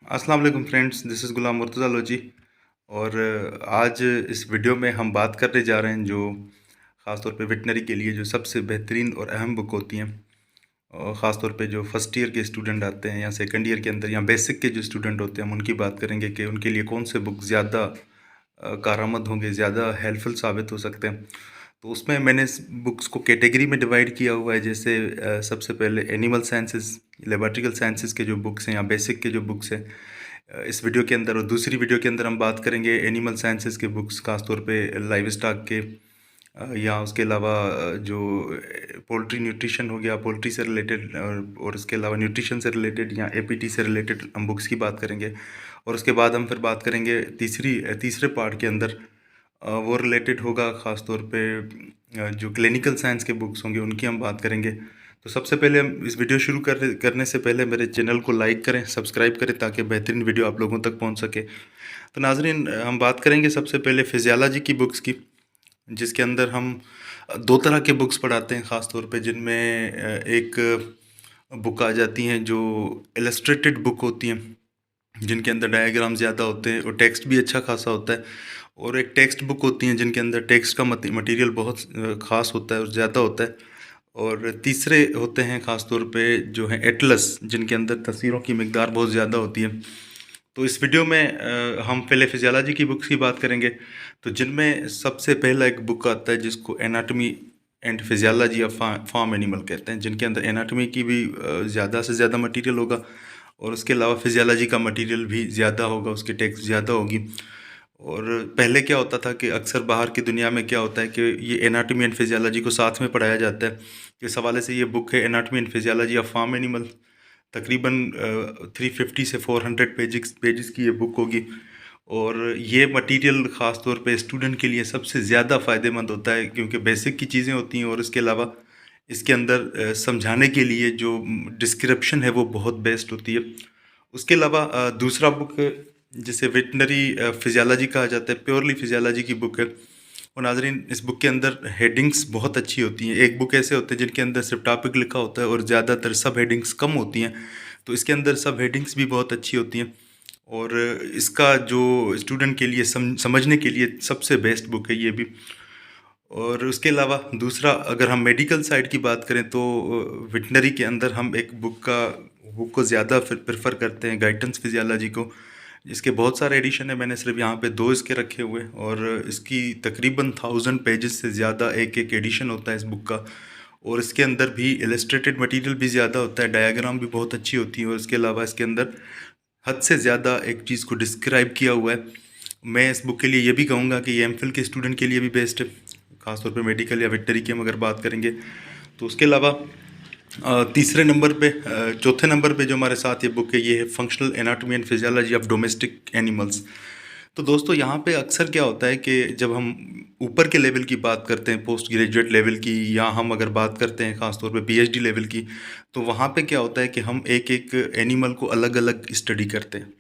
अस्सलाम वालेकुम friends, this is गुलाम मुर्तज़ा लोची। और आज इस वीडियो में हम बात करने जा रहे हैं जो ख़ास तौर पे वेटनरी के लिए जो सबसे बेहतरीन और अहम बुक होती हैं। और ख़ास तौर पे जो फर्स्ट ईयर के स्टूडेंट आते हैं या सेकंड ईयर के अंदर या बेसिक के जो स्टूडेंट होते हैं, हम उनकी बात करेंगे कि उनके लिए कौन से बुक ज़्यादा कारआमद होंगे, ज़्यादा हेल्पफुल साबित हो सकते हैं। तो उसमें मैंने इस बुक्स को कैटेगरी में डिवाइड किया हुआ है। जैसे सबसे पहले एनिमल साइंसेस, लेबॉरेटरिकल साइंसेस के जो बुक्स हैं या बेसिक के जो बुक्स हैं इस वीडियो के अंदर, और दूसरी वीडियो के अंदर हम बात करेंगे एनिमल साइंसेस के बुक्स, खासतौर पे लाइव स्टॉक के या उसके अलावा जो पोल्ट्री न्यूट्रिशन हो गया, पोल्ट्री से रिलेटेड, और उसके अलावा न्यूट्रिशन से रिलेटेड या एपीटी से रिलेटेड हम बुक्स की बात करेंगे। और उसके बाद हम फिर बात करेंगे तीसरे पार्ट के अंदर वो रिलेटेड होगा ख़ास तौर पे जो क्लिनिकल साइंस के बुक्स होंगे उनकी हम बात करेंगे। तो सबसे पहले हम इस वीडियो शुरू करने से पहले मेरे चैनल को लाइक करें, सब्सक्राइब करें ताकि बेहतरीन वीडियो आप लोगों तक पहुंच सके। तो नाजरीन, हम बात करेंगे सबसे पहले फिजियोलॉजी की बुक्स की, जिसके अंदर हम दो तरह के बुक्स पढ़ाते हैं ख़ास तौर पे, जिनमें एक बुक आ जाती हैं जो इलस्ट्रेटेड बुक होती हैं, जिनके अंदर डायग्राम ज़्यादा होते हैं और टेक्स्ट भी अच्छा खासा होता है। और एक टेक्स्ट बुक होती हैं जिनके अंदर टेक्स्ट का मटेरियल बहुत ख़ास होता है और ज़्यादा होता है। और तीसरे होते हैं ख़ास तौर पे जो है एटलस, जिनके अंदर तस्वीरों की मिकदार बहुत ज़्यादा होती है। तो इस वीडियो में हम पहले फिजियोलॉजी की बुक्स की बात करेंगे। तो जिनमें सबसे पहला एक बुक आता है जिसको anatomy and physiology of farm animal कहते हैं, जिनके अंदर एनाटॉमी की भी ज़्यादा से ज़्यादा मटेरियल होगा और उसके अलावा फिजियोलॉजी का मटेरियल भी ज़्यादा होगा, उसकी टेक्स्ट ज़्यादा होगी। और पहले क्या होता था कि अक्सर बाहर की दुनिया में क्या होता है कि ये एनाटॉमी एंड फिजियोलॉजी को साथ में पढ़ाया जाता है। इस हवाले से ये बुक है anatomy and physiology of farm animal. तकरीबन 350 से 400 पेजेस की ये बुक होगी। और ये मटेरियल ख़ास तौर पे स्टूडेंट के लिए सबसे ज़्यादा फ़ायदेमंद होता है, क्योंकि बेसिक की चीज़ें होती हैं और इसके अलावा इसके अंदर समझाने के लिए जो डिस्क्रिप्शन है वो बहुत बेस्ट होती है। उसके अलावा दूसरा बुक जिसे वेटनरी फिजियोलॉजी कहा जाता है, प्योरली फिजियोलॉजी की बुक है। और नाजरीन, इस बुक के अंदर हेडिंग्स बहुत अच्छी होती हैं। एक बुक ऐसे होते हैं जिनके अंदर सिर्फ टॉपिक लिखा होता है और ज़्यादातर सब हेडिंग्स कम होती हैं, तो इसके अंदर सब हेडिंग्स भी बहुत अच्छी होती हैं। और इसका जो स्टूडेंट के लिए समझने के लिए सबसे बेस्ट बुक है ये भी। और उसके अलावा दूसरा, अगर हम मेडिकल साइड की बात करें तो वेटनरी के अंदर हम एक बुक को ज़्यादा प्रेफर करते हैं, गाइडेंस फिजियोलॉजी को। इसके बहुत सारे एडिशन है, मैंने सिर्फ यहाँ पे दो इसके रखे हुए, और इसकी तकरीबन 1000 पेजेस से ज़्यादा एक एक एडिशन होता है इस बुक का। और इसके अंदर भी इलस्ट्रेटेड मटेरियल भी ज़्यादा होता है, डायग्राम भी बहुत अच्छी होती है, और इसके अलावा इसके अंदर हद से ज़्यादा एक चीज़ को डिस्क्राइब किया हुआ है। मैं इस बुक के लिए ये भी कहूँगा कि ये एमफिल के स्टूडेंट के लिए भी बेस्ट है, ख़ासतौर पे मेडिकल या वेटनरी की हम अगर बात करेंगे तो। उसके अलावा तीसरे नंबर पे चौथे नंबर पे जो हमारे साथ ये बुक है, ये है functional anatomy and physiology of domestic animals. तो दोस्तों, यहाँ पे अक्सर क्या होता है कि जब हम ऊपर के लेवल की बात करते हैं, पोस्ट ग्रेजुएट लेवल की, या हम अगर बात करते हैं ख़ास तौर पे पीएचडी लेवल की, तो वहाँ पे क्या होता है कि हम एक एक एनिमल को अलग अलग स्टडी करते हैं।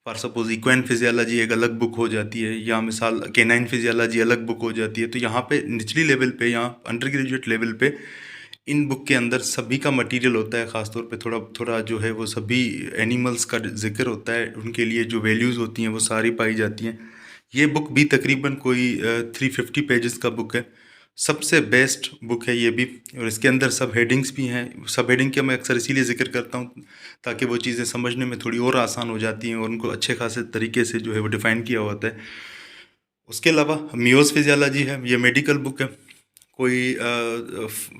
फॉर सपोज इक्वाइन फिजियोलॉजी एक अलग बुक हो जाती है, या मिसाल कैनाइन फिजियोलॉजी अलग बुक हो जाती है। तो यहाँ पे निचली लेवल पे या अंडर ग्रेजुएट लेवल पे इन बुक के अंदर सभी का मटेरियल होता है, ख़ासतौर पे थोड़ा थोड़ा जो है वो सभी एनिमल्स का जिक्र होता है, उनके लिए जो वैल्यूज़ होती हैं वो सारी पाई जाती हैं। ये बुक भी तकरीबन कोई 350 पेजेस का बुक है, सबसे बेस्ट बुक है ये भी। और इसके अंदर सब हेडिंग्स भी हैं। सब हेडिंग के मैं अक्सर इसीलिए ज़िक्र करता हूँ ताकि वो चीज़ें समझने में थोड़ी और आसान हो जाती हैं और उनको अच्छे खासे तरीके से जो है वो डिफ़ाइन किया होता है। उसके अलावा मियोस फिजियोलॉजी है, ये मेडिकल बुक है। कोई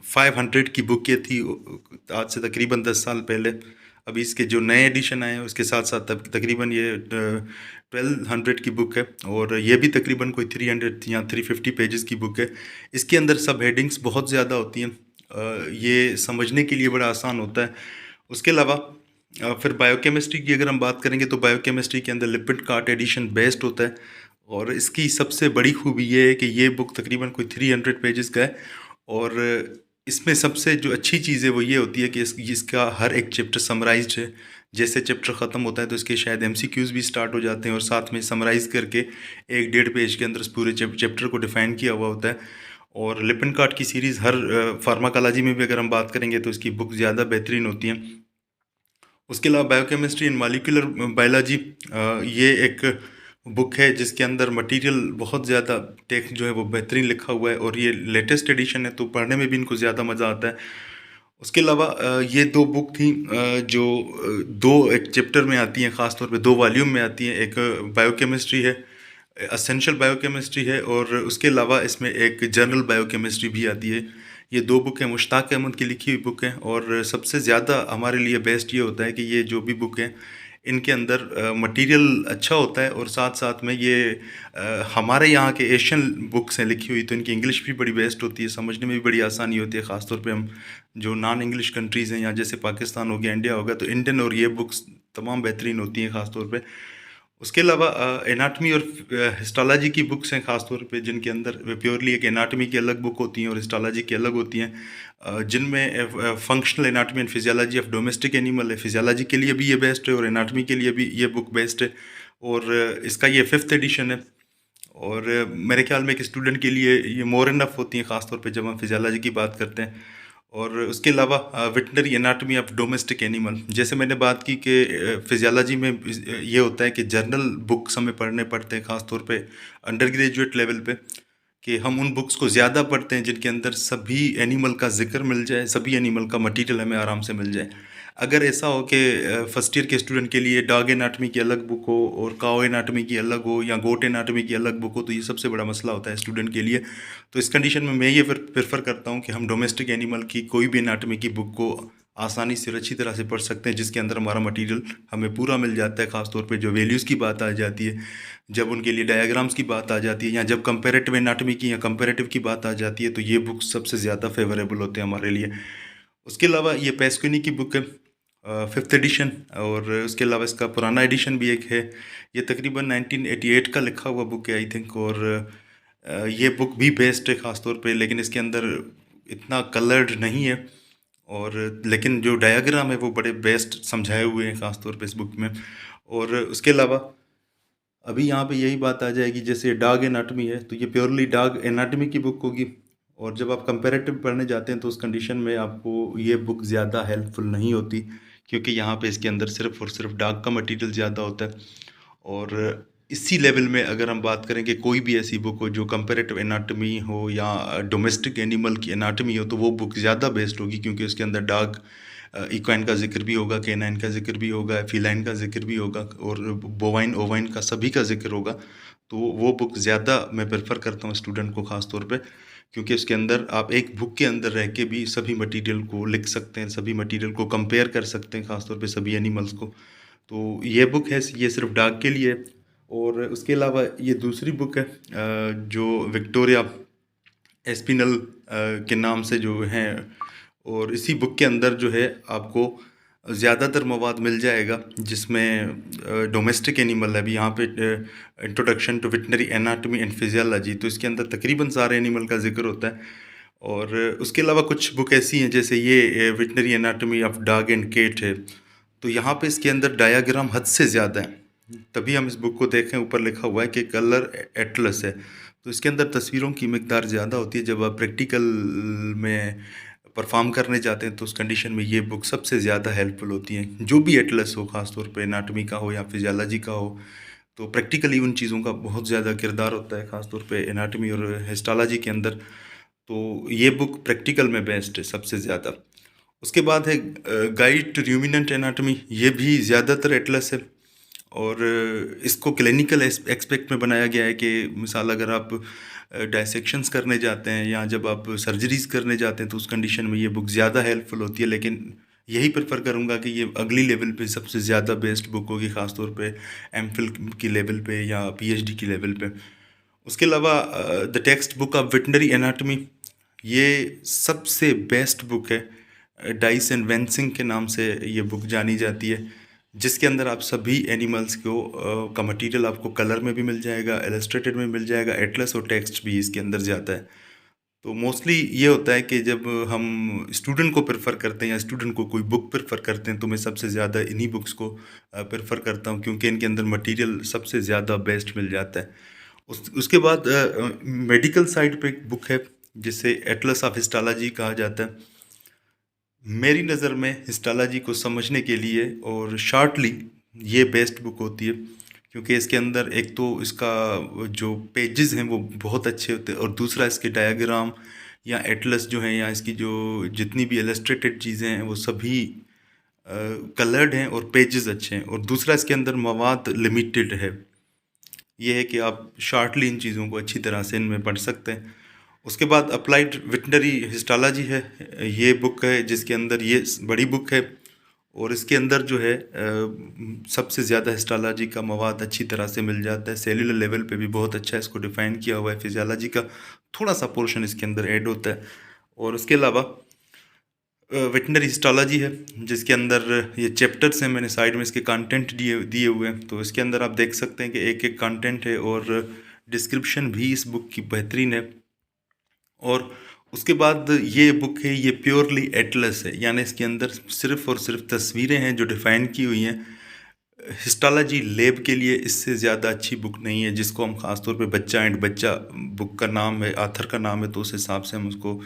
500 की बुक ये थी आज से तकरीबन 10 साल पहले। अभी इसके जो नए एडिशन आए हैं उसके साथ साथ तकरीबन ये 1200 की बुक है, और ये भी तकरीबन कोई 300 या 350 पेजेस की बुक है। इसके अंदर सब हेडिंग्स बहुत ज़्यादा होती हैं, ये समझने के लिए बड़ा आसान होता है। उसके अलावा फिर बायोकेमिस्ट्री की अगर हम बात करेंगे तो बायोकेमिस्ट्री के अंदर लिपिड कार्ट एडिशन बेस्ट होता है। और इसकी सबसे बड़ी खूबी ये है कि ये बुक तकरीबन कोई 300 पेजेस का है, और इसमें सबसे जो अच्छी चीज़ है वो ये होती है कि इसका हर एक चैप्टर समराइज्ड है। जैसे चैप्टर ख़त्म होता है तो इसके शायद एमसीक्यूज़ भी स्टार्ट हो जाते हैं, और साथ में समराइज़ करके 1-1.5 पेज के अंदर उस पूरे चैप्टर को डिफ़ाइन किया हुआ होता है। और लिपिन कार्ट की सीरीज़ हर फार्माकोलॉजी में भी अगर हम बात करेंगे तो इसकी बुक ज़्यादा बेहतरीन होती हैं। उसके अलावा बायोकेमिस्ट्री एंड मॉलिक्यूलर बायोलॉजी, ये एक बुक है जिसके अंदर मटेरियल बहुत ज़्यादा, टेक्स्ट जो है वो बेहतरीन लिखा हुआ है, और ये लेटेस्ट एडिशन है तो पढ़ने में भी इनको ज़्यादा मज़ा आता है। उसके अलावा ये दो बुक थी जो दो एक चैप्टर में आती हैं, ख़ास तौर पे दो वॉल्यूम में आती हैं। एक बायोकेमिस्ट्री है, असेंशियल बायोकेमिस्ट्री है, और उसके अलावा इसमें एक जनरल बायोकेमिस्ट्री भी आती है। ये दो बुक हैं, मुश्ताक अहमद की लिखी हुई बुक हैं, और सबसे ज़्यादा हमारे लिए बेस्ट ये होता है कि ये जो भी बुक हैं इनके अंदर मटेरियल अच्छा होता है, और साथ साथ में ये हमारे यहाँ के एशियन बुक्स हैं लिखी हुई, तो इनकी इंग्लिश भी बड़ी बेस्ट होती है, समझने में भी बड़ी आसानी होती है। ख़ासतौर पे हम जो नॉन इंग्लिश कंट्रीज़ हैं, यहाँ जैसे पाकिस्तान हो गया, इंडिया हो गया, तो इंडियन और ये बुक्स तमाम बेहतरीन होती हैं ख़ासतौर पे। उसके अलावा एनाटमी और हिस्टोलॉजी की बुक्स हैं ख़ास तौर पे, जिनके अंदर प्योरली एक एनाटमी की अलग बुक होती हैं और हिस्टोलॉजी की अलग होती हैं, जिनमें functional anatomy and physiology of domestic animal है, फिजियोलॉजी के लिए भी ये बेस्ट है और एनाटमी के लिए भी ये बुक बेस्ट है। और इसका ये 5th एडिशन है, और मेरे ख्याल में एक स्टूडेंट के लिए ये मोर इनफ होती हैं, ख़ासतौर पे जब हम फिजियोलॉजी की बात करते हैं। और उसके अलावा veterinary anatomy of domestic animal, जैसे मैंने बात की कि फिजियोलॉजी में ये होता है कि जर्नल बुक्स हमें पढ़ने पड़ते हैं, ख़ासतौर पे अंडर ग्रेजुएट लेवल पे, कि हम उन बुक्स को ज़्यादा पढ़ते हैं जिनके अंदर सभी एनिमल का जिक्र मिल जाए, सभी एनिमल का मटेरियल हमें आराम से मिल जाए। अगर ऐसा हो कि फर्स्ट ईयर के स्टूडेंट के लिए डॉग एनाटमी की अलग बुक हो और काओ एनाटमी की अलग हो या गोट एनाटमी की अलग बुक हो, तो ये सबसे बड़ा मसला होता है स्टूडेंट के लिए। तो इस कंडीशन में मैं ये प्रेफर करता हूँ कि हम डोमेस्टिक एनिमल की कोई भी एनाटमी की बुक को आसानी से और अच्छी तरह से पढ़ सकते हैं, जिसके अंदर हमारा मटेरियल हमें पूरा मिल जाता है। ख़ासतौर पे जो वैल्यूज़ की बात आ जाती है, जब उनके लिए डायग्राम्स की बात आ जाती है, या जब कंपेरेटिव एनाटमी की या कंपेरेटिव की बात आ जाती है, तो ये बुक सबसे ज़्यादा फेवरेबल होते हैं हमारे लिए। उसके अलावा ये पैस्क्विनी की बुक है, 5th एडिशन, और उसके अलावा इसका पुराना एडिशन भी एक है। ये तकरीबन 1988 का लिखा हुआ बुक है आई थिंक, और ये बुक भी बेस्ट है ख़ासतौर पे, लेकिन इसके अंदर इतना कलर्ड नहीं है, और लेकिन जो डायग्राम है वो बड़े बेस्ट समझाए हुए हैं ख़ासतौर पे इस बुक में। और उसके अलावा अभी यहाँ पे यही बात आ जाएगी, जैसे डॉग एनाटमी है तो ये प्योरली डॉग एनाटमी की बुक होगी, और जब आप कंपैरेटिव पढ़ने जाते हैं तो उस कंडीशन में आपको ये बुक ज़्यादा हेल्पफुल नहीं होती, क्योंकि यहाँ पे इसके अंदर सिर्फ और सिर्फ डॉग का मटेरियल ज़्यादा होता है। और इसी लेवल में अगर हम बात करें कि कोई भी ऐसी बुक हो जो कंपैरेटिव एनाटमी हो या डोमेस्टिक एनिमल की एनाटमी हो, तो वो बुक ज़्यादा बेस्ट होगी, क्योंकि उसके अंदर डॉग इक्वाइन का जिक्र भी होगा, केनाइन का जिक्र भी होगा, फीलाइन का जिक्र भी होगा, और बोवाइन ओवाइन का सभी का जिक्र होगा। तो वो बुक ज़्यादा मैं प्रेफर करता हूँ स्टूडेंट को ख़ास तौर पे, क्योंकि उसके अंदर आप एक बुक के अंदर रह के भी सभी मटेरियल को लिख सकते हैं, सभी मटेरियल को कंपेयर कर सकते हैं, ख़ास तौर पे सभी एनिमल्स को। तो ये बुक है, ये सिर्फ डॉग के लिए है। और उसके अलावा ये दूसरी बुक है जो विक्टोरिया एस्पिनल के नाम से जो हैं, और इसी बुक के अंदर जो है आपको ज़्यादातर मवाद मिल जाएगा, जिसमें डोमेस्टिक एनिमल है। अभी यहाँ पे introduction to veterinary anatomy and physiology, तो इसके अंदर तकरीबन सारे एनिमल का जिक्र होता है। और उसके अलावा कुछ बुक ऐसी हैं, जैसे ये veterinary anatomy of dog and cat है, तो यहाँ पे इसके अंदर डायग्राम हद से ज़्यादा है, तभी हम इस बुक को देखें, ऊपर लिखा हुआ है कि कलर एटलस है, तो इसके अंदर तस्वीरों की मिकदार ज़्यादा होती है। जब आप प्रैक्टिकल में परफॉर्म करने जाते हैं तो उस कंडीशन में ये बुक सबसे ज़्यादा हेल्पफुल होती हैं, जो भी एटलस हो, ख़ासतौर पे एनाटमी का हो या फिजियोलॉजी का हो, तो प्रैक्टिकली उन चीज़ों का बहुत ज़्यादा किरदार होता है, ख़ासतौर पे एनाटमी और हिस्टोलॉजी के अंदर। तो ये बुक प्रैक्टिकल में बेस्ट है सबसे ज़्यादा। उसके बाद है गाइड टू र्यूमिनेंट एनाटमी, ये भी ज़्यादातर एटलस है, और इसको क्लिनिकल एक्सपेक्ट में बनाया गया है कि मिसाल अगर आप डायसेक्शंस करने जाते हैं या जब आप सर्जरीज करने जाते हैं तो उस कंडीशन में ये बुक ज़्यादा हेल्पफुल होती है। लेकिन यही प्रेफर करूँगा कि ये अगली लेवल पे सबसे ज़्यादा बेस्ट बुक होगी, ख़ासतौर पे एमफिल की लेवल पे या पीएचडी की लेवल पे। उसके अलावा the text book of veterinary anatomy, ये सबसे बेस्ट बुक है, डाइस एंड वेंसिंग के नाम से ये बुक जानी जाती है, जिसके अंदर आप सभी एनिमल्स को का मटेरियल आपको कलर में भी मिल जाएगा, इलस्ट्रेटेड में मिल जाएगा, एटलस और टेक्स्ट भी इसके अंदर जाता है। तो मोस्टली ये होता है कि जब हम स्टूडेंट को प्रेफर करते हैं या स्टूडेंट को कोई बुक प्रेफर करते हैं, तो मैं सबसे ज़्यादा इन्हीं बुक्स को प्रेफर करता हूँ, क्योंकि इनके अंदर मटेरियल सबसे ज़्यादा बेस्ट मिल जाता है। उसके बाद मेडिकल साइड पे एक बुक है जिसे एटलस ऑफ हिस्टोलॉजी कहा जाता है। मेरी नज़र में हिस्टोलॉजी को समझने के लिए और शॉर्टली ये बेस्ट बुक होती है, क्योंकि इसके अंदर एक तो इसका जो पेजेस हैं वो बहुत अच्छे होते हैं, और दूसरा इसके डायग्राम या एटलस जो हैं या इसकी जो जितनी भी इलस्ट्रेटेड चीज़ें हैं वो सभी कलर्ड हैं और पेजेस अच्छे हैं, और दूसरा इसके अंदर मवाद लिमिटेड है। ये है कि आप शॉर्टली इन चीज़ों को अच्छी तरह से इनमें पढ़ सकते हैं। उसके बाद अप्लाइड वेटनरी हिस्टोलॉजी है, ये बुक है जिसके अंदर ये बड़ी बुक है, और इसके अंदर जो है सबसे ज़्यादा हिस्टोलॉजी का मवाद अच्छी तरह से मिल जाता है। सेलुलर लेवल पे भी बहुत अच्छा इसको डिफ़ाइन किया हुआ है। फिजियोलॉजी का थोड़ा सा पोर्शन इसके अंदर ऐड होता है, और उसके अलावा वेटनरी हिस्टोलॉजी है जिसके अंदर ये चैप्टर्स हैं, मैंने साइड में इसके कंटेंट दिए दिए हुए हैं, तो इसके अंदर आप देख सकते हैं कि एक एक कंटेंट है, और डिस्क्रिप्शन भी इस बुक की बेहतरीन है। और उसके बाद ये बुक है, ये प्योरली एटलस है, यानी इसके अंदर सिर्फ़ और सिर्फ तस्वीरें हैं जो डिफ़ाइन की हुई हैं। हिस्टोलॉजी लैब के लिए इससे ज़्यादा अच्छी बुक नहीं है, जिसको हम ख़ास तौर पे बच्चा एंड बच्चा बुक का नाम है, आथर का नाम है, तो उस हिसाब से हम उसको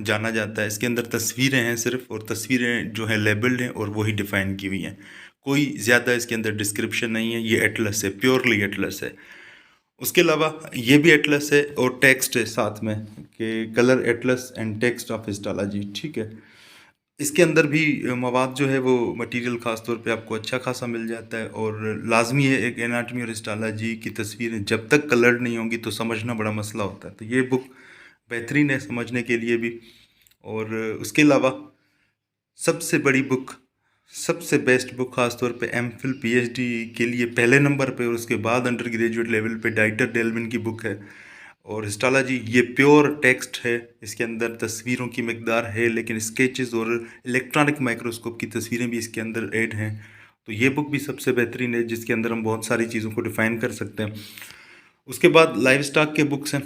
जाना जाता है। इसके अंदर तस्वीरें हैं सिर्फ, और तस्वीरें जो हैं लेबल्ड हैं और वही डिफ़ाइन की हुई हैं। कोई ज़्यादा इसके अंदर डिस्क्रिप्शन नहीं है। ये एटलस है, प्योरली एटलस है। उसके अलावा ये भी एटलस है और टेक्स्ट है साथ में, कि colour Atlas and text of histology, ठीक है। इसके अंदर भी मवाद जो है वो मटेरियल ख़ास तौर पे आपको अच्छा खासा मिल जाता है, और लाजमी है एक एनाटमी और हिस्टोलॉजी की तस्वीरें जब तक कलर्ड नहीं होंगी तो समझना बड़ा मसला होता है। तो ये बुक बेहतरीन है समझने के लिए भी। और उसके अलावा सबसे बड़ी बुक, सबसे बेस्ट बुक ख़ास तौर पे एमफिल पीएचडी के लिए पहले नंबर पे, और उसके बाद अंडर ग्रेजुएट लेवल पे डाइटर डेल्विन की बुक है। और हिस्टोलॉजी ये प्योर टेक्स्ट है, इसके अंदर तस्वीरों की मकदार है, लेकिन स्केचेस और इलेक्ट्रॉनिक माइक्रोस्कोप की तस्वीरें भी इसके अंदर ऐड हैं। तो ये बुक भी सबसे बेहतरीन है, जिसके अंदर हम बहुत सारी चीज़ों को डिफ़ाइन कर सकते हैं। उसके बाद लाइव स्टॉक के बुक्स हैं,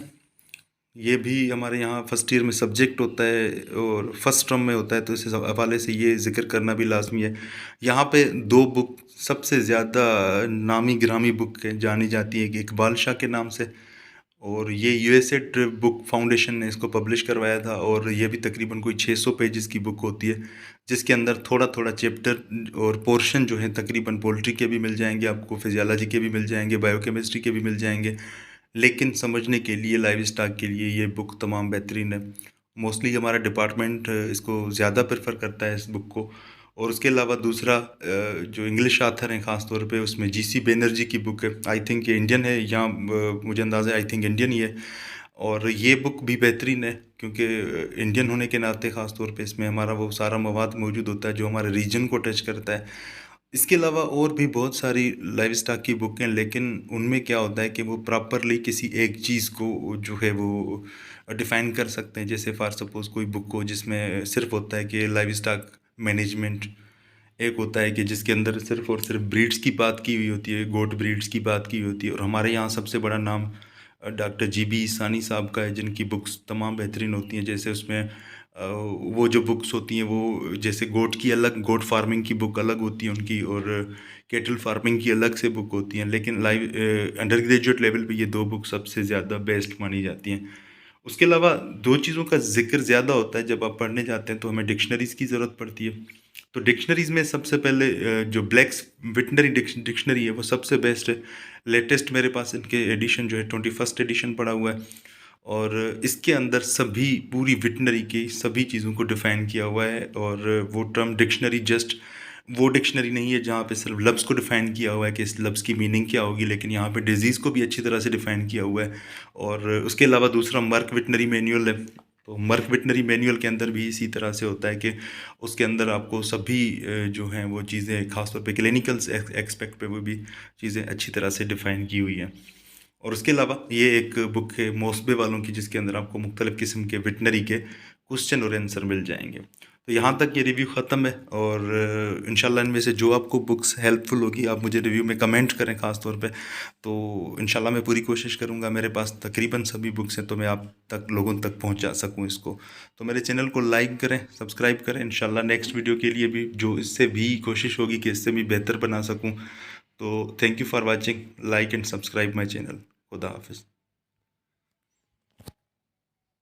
ये भी हमारे यहाँ फर्स्ट ईयर में सब्जेक्ट होता है और फर्स्ट टर्म में होता है, तो इस हवाले से ये जिक्र करना भी लाजमी है। यहाँ पे दो बुक सबसे ज़्यादा नामी गिरामी बुक जानी जाती है, एक इकबाल शाह के नाम से, और ये यूएसए बुक फाउंडेशन ने इसको पब्लिश करवाया था, और ये भी तकरीबन कोई 600 पेजेस की बुक होती है, जिसके अंदर थोड़ा थोड़ा चैप्टर और पोर्शन जो है तकरीबन पोल्ट्री के भी मिल जाएंगे आपको, फिजियोलॉजी के भी मिल जाएंगे, बायोकेमिस्ट्री के भी मिल जाएंगे, लेकिन समझने के लिए लाइव स्टॉक के लिए ये बुक तमाम बेहतरीन है। मोस्टली हमारा डिपार्टमेंट इसको ज़्यादा प्रेफर करता है इस बुक को। और उसके अलावा दूसरा जो इंग्लिश आथर हैं ख़ास तौर पे, उसमें जीसी बैनर्जी की बुक है, आई थिंक ये इंडियन है, या मुझे अंदाज़ा है आई थिंक इंडियन ही है। और ये बुक भी बेहतरीन है, क्योंकि इंडियन होने के नाते ख़ास तौर पे इसमें हमारा वो सारा मवाद मौजूद होता है जो हमारे रीजन को टच करता है। इसके अलावा और भी बहुत सारी लाइव स्टॉक की बुक हैं, लेकिन उनमें क्या होता है कि वो प्रॉपरली किसी एक चीज़ को जो है वो डिफ़ाइन कर सकते हैं। जैसे फॉर सपोज़ कोई बुक हो जिसमें सिर्फ होता है कि लाइव स्टॉक मैनेजमेंट, एक होता है कि जिसके अंदर सिर्फ और सिर्फ ब्रीड्स की बात की हुई होती है, गोट ब्रीड्स की बात की हुई होती है। और हमारे यहाँ सबसे बड़ा नाम डॉक्टर जीबी सानी साहब का है, जिनकी बुक्स तमाम बेहतरीन होती हैं। जैसे उसमें वो जो बुक्स होती हैं वो, जैसे गोट की अलग, गोट फार्मिंग की बुक अलग होती है उनकी, और केटल फार्मिंग की अलग से बुक होती हैं, लेकिन लाइव अंडर ग्रेजुएट लेवल पे ये दो बुक सबसे ज़्यादा बेस्ट मानी जाती हैं। उसके अलावा दो चीज़ों का जिक्र ज़्यादा होता है, जब आप पढ़ने जाते हैं तो हमें डिक्शनरीज़ की ज़रूरत पड़ती है। तो डिक्शनरीज़ में सबसे पहले जो ब्लैक्स वेटनरी डिक्शनरी है वो सबसे बेस्ट है। लेटेस्ट मेरे पास इनके एडिशन जो है 21st एडिशन पड़ा हुआ है, और इसके अंदर सभी पूरी वेटनरी की सभी चीज़ों को डिफ़ाइन किया हुआ है। और वो टर्म डिक्शनरी जस्ट वो डिक्शनरी नहीं है जहाँ पे सिर्फ लफ्ज़ को डिफ़ाइन किया हुआ है कि इस लफ्ज़ की मीनिंग क्या होगी, लेकिन यहाँ पे डिज़ीज़ को भी अच्छी तरह से डिफ़ाइन किया हुआ है। और उसके अलावा दूसरा मर्क वेटनरी मैनुअल है, तो मर्क वेटनरी मैनुअल के अंदर भी इसी तरह से होता है कि उसके अंदर आपको सभी जो हैं वो चीज़ें ख़ासतौर पे क्लिनिकल्स एक्सपेक्ट पे वो भी चीज़ें अच्छी तरह से डिफ़ाइन की हुई हैं। और उसके अलावा ये एक बुक है मोस्बे वालों की, जिसके अंदर आपको मुख्तलिफ़ किस्म के वेटनरी के क्वेश्चन और आंसर मिल जाएंगे। तो यहाँ तक ये रिव्यू ख़त्म है, और इंशाल्लाह इनमें से जो आपको बुक्स हेल्पफुल होगी आप मुझे रिव्यू में कमेंट करें ख़ास तौर पे, तो इंशाल्लाह मैं पूरी कोशिश करूँगा, मेरे पास तकरीबन सभी बुक्स हैं तो मैं आप तक लोगों तक पहुँचा सकूँ इसको। तो मेरे चैनल को लाइक करें, सब्सक्राइब करें, इंशाल्लाह नेक्स्ट वीडियो के लिए भी जो इससे भी कोशिश होगी कि इससे भी बेहतर बना सकूँ। तो thank you for watching, like and subscribe my channel. खुदा हाफिज़।